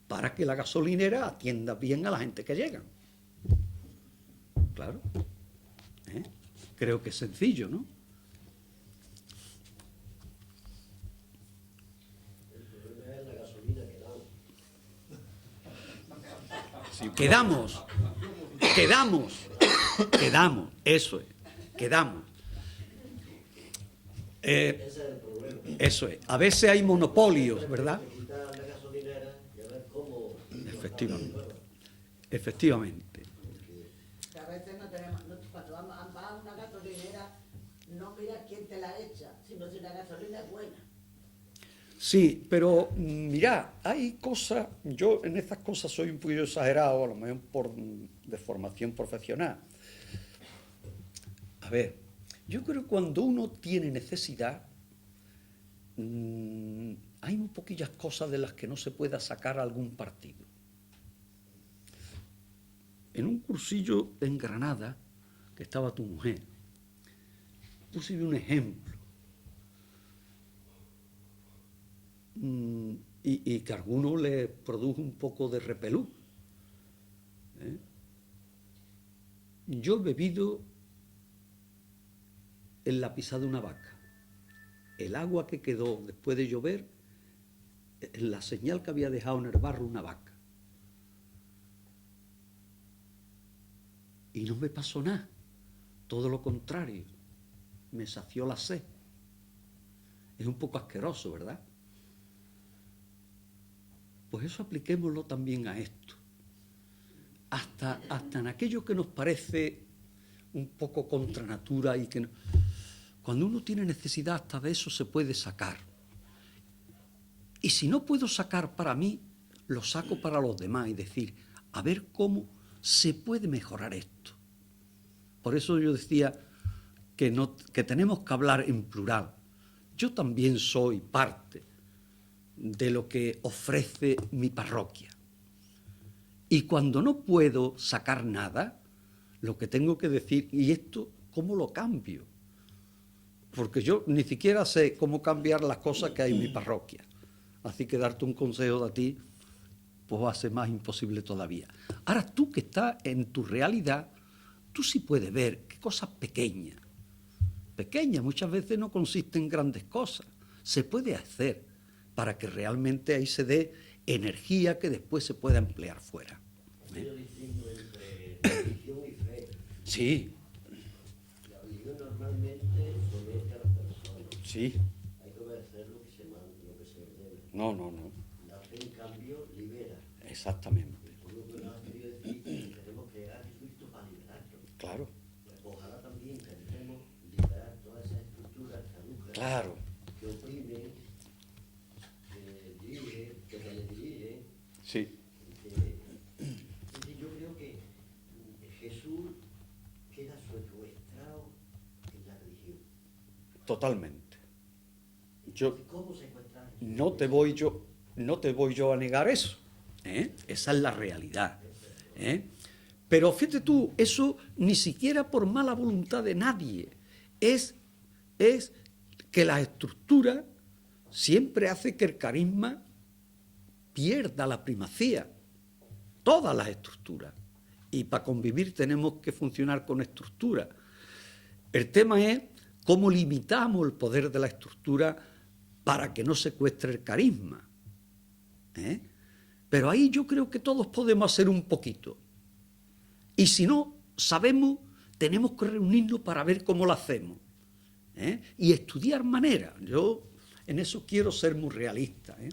para que la gasolinera atienda bien a la gente que llega. Claro. Creo que es sencillo, ¿no? El problema es la gasolina que damos. Quedamos, eso es, quedamos. Ese es el problema. Eso es. A veces hay monopolios, ¿verdad? Quitar la gasolinera y a ver cómo... Efectivamente. Que a veces no tenemos, cuando vas a una gasolinera, no miras quién te la echa, sino si la gasolina es buena. Sí, pero mirá, hay cosas, yo en estas cosas soy un poquito exagerado, a lo mejor de formación profesional. A ver, yo creo que cuando uno tiene necesidad, hay muy poquillas cosas de las que no se pueda sacar algún partido. En un cursillo en Granada, que estaba tu mujer, puse un ejemplo. Y que a alguno le produjo un poco de repelús. Yo he bebido en la pisada de una vaca. El agua que quedó después de llover, la señal que había dejado en el barro una vaca. Y no me pasó nada, todo lo contrario, me sació la sed. Es un poco asqueroso, ¿verdad? Pues eso apliquémoslo también a esto. Hasta en aquello que nos parece un poco contra natura y que no, cuando uno tiene necesidad hasta de eso se puede sacar. Y si no puedo sacar para mí, lo saco para los demás y decir, a ver cómo se puede mejorar esto. Por eso yo decía que tenemos que hablar en plural. Yo también soy parte de lo que ofrece mi parroquia. Y cuando no puedo sacar nada, lo que tengo que decir, ¿y esto cómo lo cambio? Porque yo ni siquiera sé cómo cambiar las cosas que hay en mi parroquia. Así que darte un consejo de a ti, pues va a ser más imposible todavía. Ahora tú que estás en tu realidad, tú sí puedes ver qué cosas pequeñas muchas veces no consisten en grandes cosas, se puede hacer para que realmente ahí se dé energía que después se pueda emplear fuera. Yo distingo entre religión y fe. Sí, La religión normalmente somete a las personas. sí, Hay que obedecer lo que se manda, lo que se ordena. no, La fe, en cambio, libera. exactamente, Por lo que nos ha querido decir que tenemos que llegar a Jesucristo para liberarnos. claro, Ojalá también intentemos liberar todas esas estructuras caducas claro, que oprimen, que dirigen, que teledirigen. sí, Es decir, yo creo que Jesús queda secuestrado en la religión. totalmente. Yo ¿Cómo secuestrar Jesús? no te voy yo a negar eso, ¿eh? Esa es la realidad, ¿eh? Pero fíjate tú, eso ni siquiera por mala voluntad de nadie, es que la estructura siempre hace que el carisma pierda la primacía, todas las estructuras, y para convivir tenemos que funcionar con estructuras. El tema es cómo limitamos el poder de la estructura para que no secuestre el carisma, ¿eh? Pero ahí yo creo que todos podemos hacer un poquito. Y si no sabemos, tenemos que reunirnos para ver cómo lo hacemos, ¿eh? Y estudiar maneras. Yo en eso quiero ser muy realista, ¿eh?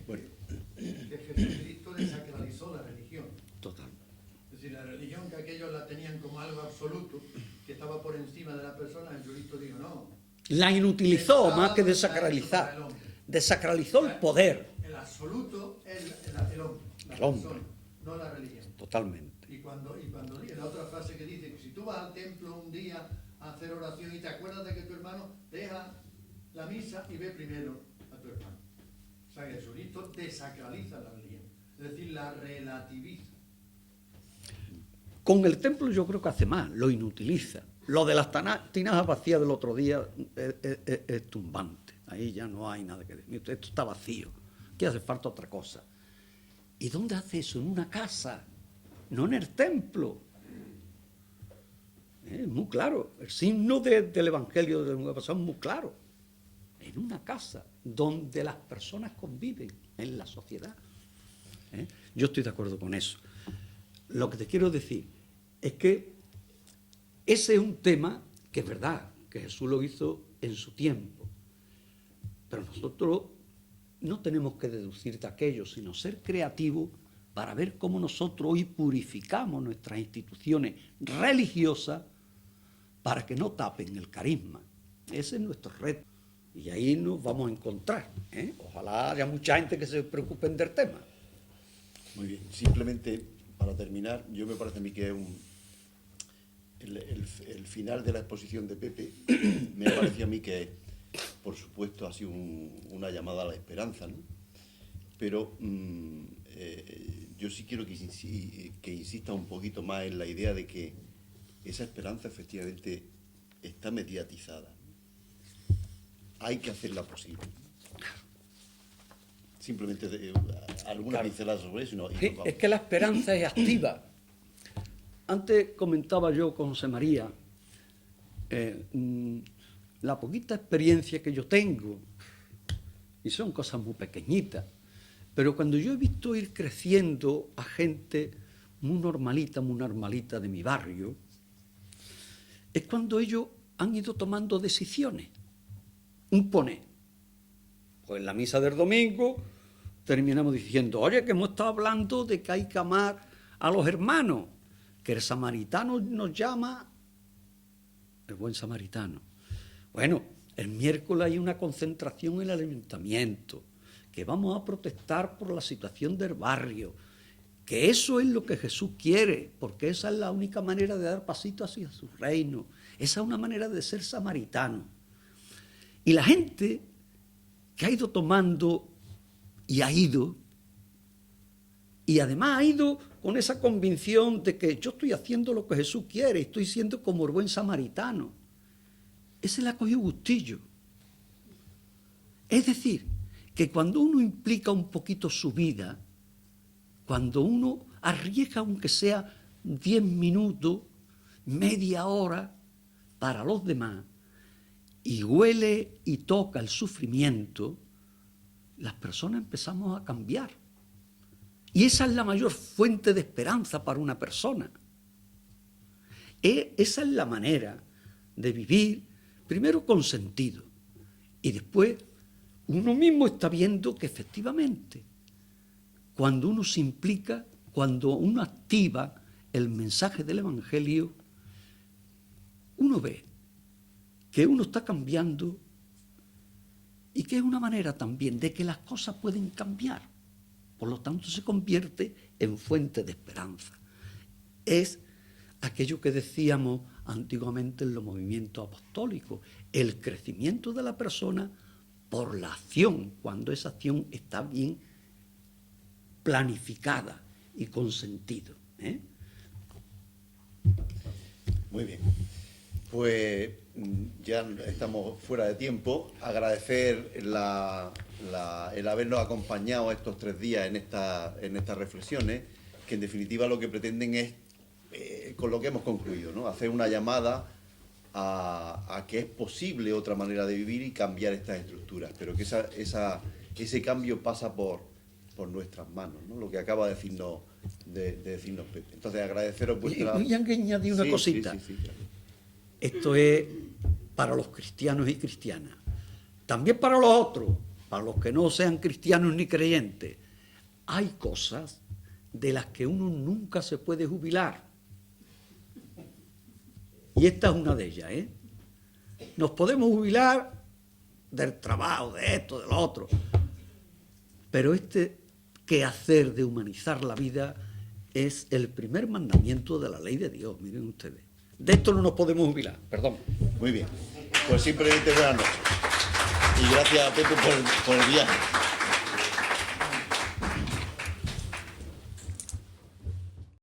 Bueno, Que Jesucristo desacralizó la religión. total. Es decir, la religión que aquellos la tenían como algo absoluto, que estaba por encima de la persona, Jesucristo dijo no. La inutilizó Estaba más que para desacralizar. el hombre. Desacralizó el poder. El absoluto es el hombre, la El hombre. persona, no la religión. Totalmente. Y cuando en la otra frase que dice que si tú vas al templo un día a hacer oración y te acuerdas de que tu hermano deja la misa y ve primero a tu hermano. O sea, Jesucristo desacraliza la religión, es decir, la relativiza. Con el templo yo creo que hace más, lo inutiliza. Lo de las tinajas vacías del otro día es tumbante. Ahí ya no hay nada que decir. Esto está vacío. Aquí hace falta otra cosa. ¿Y dónde hace eso? En una casa, no en el templo. Muy claro. El signo del Evangelio de la Nueva Pasión es muy claro. En una casa donde las personas conviven en la sociedad. Yo estoy de acuerdo con eso. Lo que te quiero decir es que ese es un tema que es verdad, que Jesús lo hizo en su tiempo. Pero nosotros no tenemos que deducir de aquello, sino ser creativos para ver cómo nosotros hoy purificamos nuestras instituciones religiosas para que no tapen el carisma. Ese es nuestro reto. Y ahí nos vamos a encontrar, ¿eh? Ojalá haya mucha gente que se preocupe del tema. Muy bien, simplemente para terminar, yo me parece a mí que es el final de la exposición de Pepe, me parece a mí que, por supuesto, ha sido una llamada a la esperanza, ¿no? Pero yo sí quiero que insista un poquito más en la idea de que esa esperanza efectivamente está mediatizada. Hay que hacerla posible. Simplemente alguna pincelada sobre eso. Sí, es que la esperanza es activa. Antes comentaba yo con José María la poquita experiencia que yo tengo, y son cosas muy pequeñitas, pero cuando yo he visto ir creciendo a gente muy normalita de mi barrio, es cuando ellos han ido tomando decisiones. Un poner. Pues en la misa del domingo terminamos diciendo, oye, que hemos estado hablando de que hay que amar a los hermanos, que el samaritano nos llama el buen samaritano. Bueno, el miércoles hay una concentración en el ayuntamiento, que vamos a protestar por la situación del barrio, que eso es lo que Jesús quiere, porque esa es la única manera de dar pasito hacia su reino. Esa es una manera de ser samaritano. Y la gente que ha ido tomando y ha ido, y además ha ido con esa convicción de que yo estoy haciendo lo que Jesús quiere, estoy siendo como el buen samaritano. Ese le ha cogido gustillo. Es decir, que cuando uno implica un poquito su vida, cuando uno arriesga aunque sea 10 minutos, media hora para los demás, y huele y toca el sufrimiento, las personas empezamos a cambiar. Y esa es la mayor fuente de esperanza para una persona. Esa es la manera de vivir, primero con sentido, y después uno mismo está viendo que efectivamente, cuando uno se implica, cuando uno activa el mensaje del Evangelio, uno ve que uno está cambiando y que es una manera también de que las cosas pueden cambiar. Por lo tanto, se convierte en fuente de esperanza. Es aquello que decíamos antiguamente en los movimientos apostólicos, el crecimiento de la persona por la acción, cuando esa acción está bien planificada y con sentido. Muy bien. Pues ya estamos fuera de tiempo. Agradecer el habernos acompañado estos 3 días en estas reflexiones, que en definitiva lo que pretenden es, con lo que hemos concluido, ¿no? Hacer una llamada a que es posible otra manera de vivir y cambiar estas estructuras, pero que ese cambio pasa por nuestras manos, ¿no? Lo que acaba de decirnos Pepe. Entonces, agradeceros vuestra... Y añadir una cosita. Sí, claro. Esto es para los cristianos y cristianas. También para los otros, para los que no sean cristianos ni creyentes. Hay cosas de las que uno nunca se puede jubilar. Y esta es una de ellas, ¿eh? Nos podemos jubilar del trabajo, de esto, de lo otro. Pero este quehacer de humanizar la vida es el primer mandamiento de la ley de Dios, miren ustedes. De esto no nos podemos jubilar, perdón. Muy bien. Pues simplemente buenas noches. Y gracias a Pepe por el viaje.